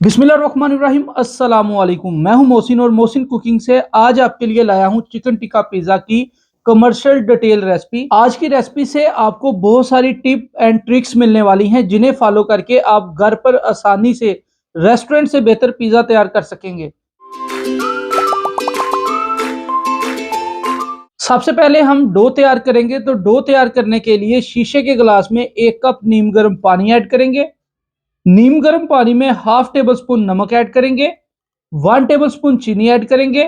बिस्मिल्लाहिर्रहमानिर्रहीम अस्सलाम वालेकुम। मैं हूं मोहसिन और मोहसिन कुकिंग से आज आपके लिए लाया हूं चिकन टिक्का पिज़्ज़ा की कमर्शियल डिटेल रेसिपी। आज की रेसिपी से आपको बहुत सारी टिप एंड ट्रिक्स मिलने वाली हैं जिन्हें फॉलो करके आप घर पर आसानी से रेस्टोरेंट से बेहतर पिज़्ज़ा तैयार कर सकेंगे। सबसे पहले हम डो तैयार करेंगे, तो डो तैयार करने के लिए शीशे के गिलास में 1 कप नीम गर्म पानी ऐड करेंगे। नीम गर्म पानी में हाफ टेबल स्पून नमक ऐड करेंगे, 1 टेबल स्पून चीनी ऐड करेंगे,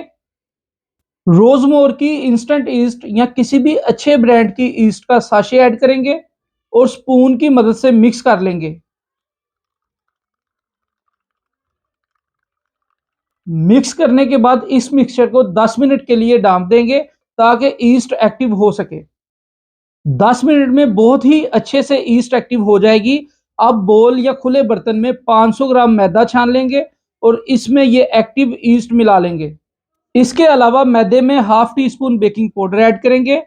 रोजमोर की इंस्टेंट ईस्ट या किसी भी अच्छे ब्रांड की ईस्ट का साशे ऐड करेंगे और स्पून की मदद से मिक्स कर लेंगे। मिक्स करने के बाद इस मिक्सचर को 10 मिनट के लिए डांप देंगे ताकि ईस्ट एक्टिव हो सके। 10 मिनट में बहुत ही अच्छे से ईस्ट एक्टिव हो जाएगी। अब बोल या खुले बर्तन में 500 ग्राम मैदा छान लेंगे और इसमें ये एक्टिव ईस्ट मिला लेंगे। इसके अलावा मैदे में half tea spoon baking powder add करेंगे,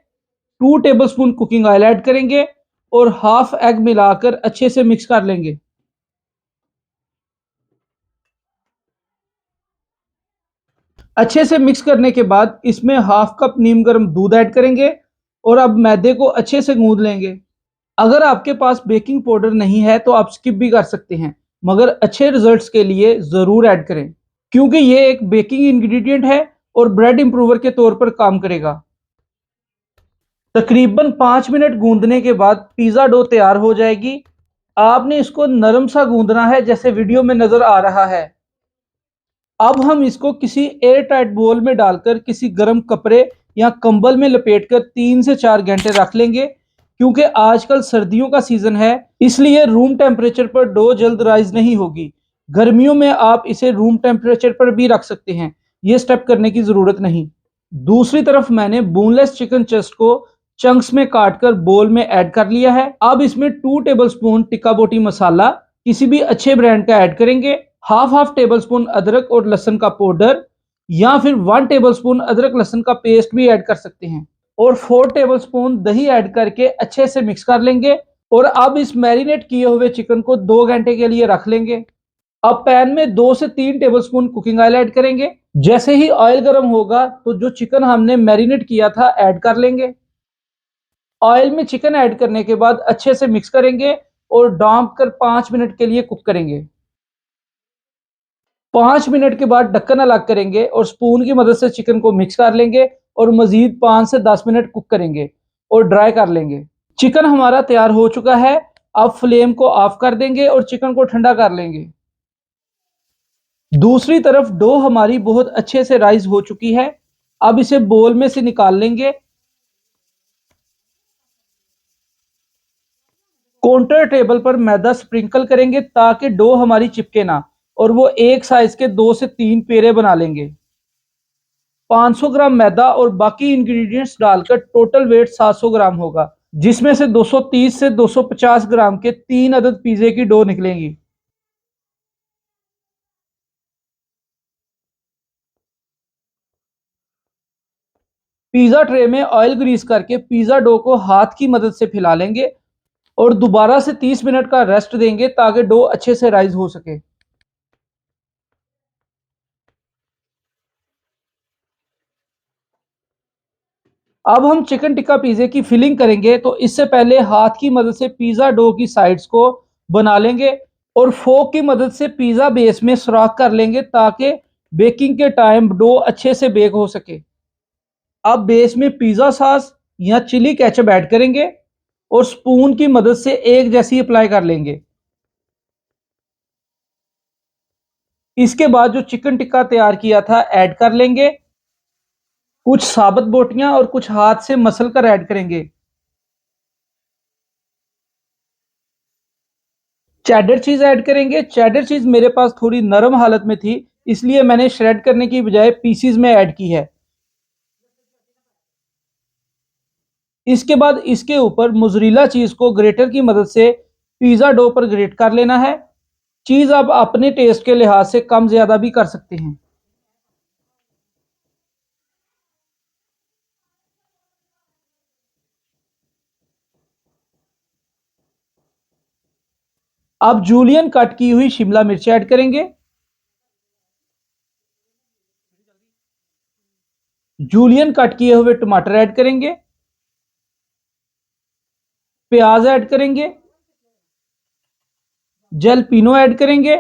2 टेबलस्पून कुकिंग ऑयल ऐड करेंगे और हाफ एग मिलाकर अच्छे से मिक्स कर लेंगे। अच्छे से मिक्स करने के बाद इसमें हाफ कप नीम गर्म दूध ऐड करेंगे और अब मैदे को अच्छे से गूंद लेंगे। अगर आपके पास बेकिंग पाउडर नहीं है तो आप स्किप भी कर सकते हैं, मगर अच्छे रिजल्ट्स के लिए ज़रूर ऐड करें क्योंकि ये एक बेकिंग इंग्रेडिएंट है और ब्रेड इंप्रूवर के तौर पर काम करेगा। तकरीबन 5 मिनट गूंदने के बाद पिज़्ज़ा डो तैयार हो जाएगी। आपने इसको नरम सा गूंदना है जैसे वीडियो में नज़र आ रहा है। अब हम इसको किसी एयर टाइट बोल में डालकर किसी गर्म कपड़े या कंबल में लपेटकर 3 से 4 घंटे रख लेंगे क्योंकि आजकल सर्दियों का सीजन है, इसलिए रूम टेम्परेचर पर डो जल्द राइज नहीं होगी। गर्मियों में आप इसे रूम टेम्परेचर पर भी रख सकते हैं, ये स्टेप करने की ज़रूरत नहीं। दूसरी तरफ मैंने बोनलेस चिकन चेस्ट को चंक्स में काटकर बोल में ऐड कर लिया है। अब इसमें 2 टेबलस्पून टिक्का बोटी मसाला किसी भी अच्छे ब्रांड का ऐड करेंगे, हाफ हाफ टेबल स्पून अदरक और लहसुन का पाउडर या फिर 1 टेबल स्पून अदरक लहसुन का पेस्ट भी ऐड कर सकते हैं और 4 टेबल स्पून दही ऐड करके अच्छे से मिक्स कर लेंगे। और अब इस मैरिनेट किए हुए चिकन को 2 घंटे के लिए रख लेंगे। अब पैन में 2 से 3 table spoon cooking oil add करेंगे। जैसे ही ऑयल गर्म होगा तो जो चिकन हमने मैरिनेट किया था ऐड कर लेंगे। ऑयल में चिकन ऐड करने के बाद अच्छे से मिक्स करेंगे और ढाँप कर 5 मिनट के लिए कुक करेंगे। 5 मिनट के बाद ढक्कन अलग करेंगे और स्पून की मदद से चिकन को मिक्स कर लेंगे और मजीद 5 से 10 मिनट कुक करेंगे और ड्राई कर लेंगे। चिकन हमारा तैयार हो चुका है। अब फ्लेम को ऑफ कर देंगे और चिकन को ठंडा कर लेंगे। दूसरी तरफ डो हमारी बहुत अच्छे से राइज हो चुकी है। अब इसे बोल में से निकाल लेंगे। काउंटर टेबल पर मैदा स्प्रिंकल करेंगे ताकि डो हमारी चिपके ना और वो एक साइज के 2 से 3 पेड़े बना लेंगे। 500 ग्राम मैदा और बाकी इंग्रेडिएंट्स डालकर टोटल वेट 700 ग्राम होगा, जिसमें से 230 से 250 ग्राम के 3 अदद पिज़्ज़े की डो निकलेंगी। पिज़्ज़ा ट्रे में ऑयल ग्रीस करके पिज़्ज़ा डो को हाथ की मदद से फैला लेंगे और दोबारा से 30 मिनट का रेस्ट देंगे ताकि डो अच्छे से राइज हो सके। अब हम चिकन टिक्का पिज़्ज़े की फिलिंग करेंगे, तो इससे पहले हाथ की मदद से पिज़्ज़ा डो की साइड्स को बना लेंगे और फोक की मदद से पिज़्ज़ा बेस में सुराख कर लेंगे ताकि बेकिंग के टाइम डो अच्छे से बेक हो सके। अब बेस में पिज़्ज़ा सॉस या चिली केचप ऐड करेंगे और स्पून की मदद से एक जैसी अप्लाई कर लेंगे। इसके बाद जो चिकन टिक्का तैयार किया था ऐड कर लेंगे। कुछ साबुत बोटियां और कुछ हाथ से मसल कर ऐड करेंगे। चेडर चीज़ ऐड करेंगे। चेडर चीज़ मेरे पास थोड़ी नरम हालत में थी, इसलिए मैंने श्रेड करने की बजाय पीसीज में ऐड की है। इसके बाद इसके ऊपर मोज़रेला चीज़ को ग्रेटर की मदद से पिज़्ज़ा डो पर ग्रेट कर लेना है। चीज़ आप अपने टेस्ट के लिहाज से कम ज़्यादा भी कर सकते हैं। अब जूलियन कट की हुई शिमला मिर्च ऐड करेंगे। जूलियन कट किए हुए टमाटर ऐड करेंगे, प्याज ऐड करेंगे, जलपीनो ऐड करेंगे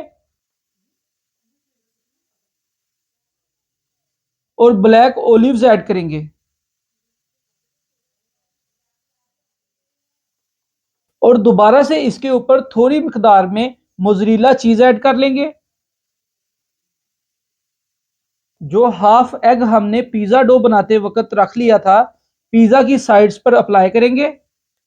और ब्लैक ओलिव्स ऐड करेंगे और दोबारा से इसके ऊपर थोड़ी मिकदार में मोज़रेला चीज ऐड कर लेंगे। जो हाफ एग हमने पिज्जा डो बनाते वक्त रख लिया था, पिज्जा की साइड्स पर अप्लाई करेंगे।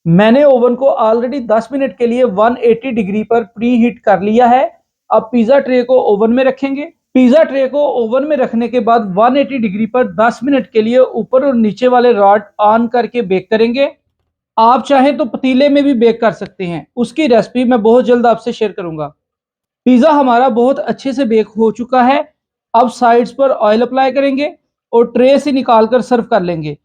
मैंने ओवन को ऑलरेडी 10 मिनट के लिए 180 डिग्री पर प्री हीट कर लिया है। अब पिज्जा ट्रे को ओवन में रखेंगे। पिज्जा ट्रे को ओवन में रखने के बाद 180 डिग्री पर 10 मिनट के लिए ऊपर और नीचे वाले रॉड ऑन करके बेक करेंगे। आप चाहें तो पतीले में भी बेक कर सकते हैं, उसकी रेसिपी मैं बहुत जल्द आपसे शेयर करूंगा। पिज्जा हमारा बहुत अच्छे से बेक हो चुका है। अब साइड्स पर ऑयल अप्लाई करेंगे और ट्रे से निकाल कर सर्व कर लेंगे।